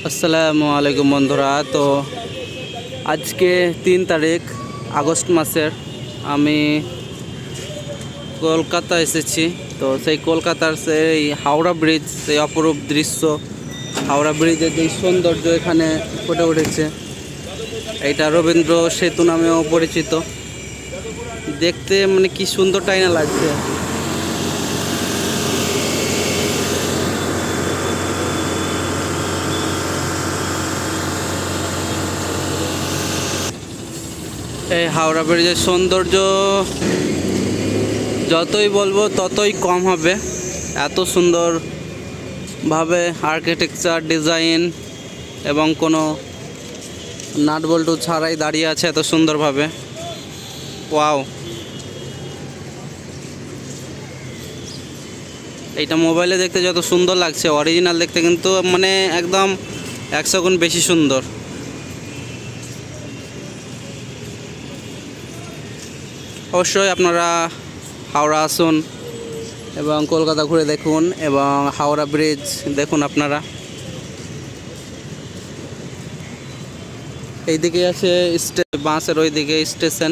আসসালামু আলাইকুম বন্ধুরা। তো আজকে 3 তারিখ আগস্ট মাসের আমি কলকাতা এসেছি। তো সেই কলকাতার সেই হাওড়া ব্রিজ, সেই অপরূপ দৃশ্য, হাওড়া ব্রিজের যে সৌন্দর্য এখানে ফুটে উঠেছে। এইটা রবীন্দ্র সেতু নামেও পরিচিত। দেখতে মানে কি সুন্দরটাই না লাগছে। এই হাওড়া ব্রিজের সৌন্দর্য যতই বলবো ততই কম হবে। এত সুন্দরভাবে আর্কিটেকচার, ডিজাইন এবং কোনো নাট বল্টু ছাড়াই দাঁড়িয়ে আছে এত সুন্দরভাবে। ওয়াও! এইটা মোবাইলে দেখতে যত সুন্দর লাগছে, অরিজিনাল দেখতে কিন্তু মানে একদম 100 গুণ বেশি সুন্দর। অবশ্যই আপনারা হাওড়া আসুন এবং কলকাতা ঘুরে দেখুন এবং হাওড়া ব্রিজ দেখুন। আপনারা এইদিকে আছে বাসের ওইদিকে স্টেশন।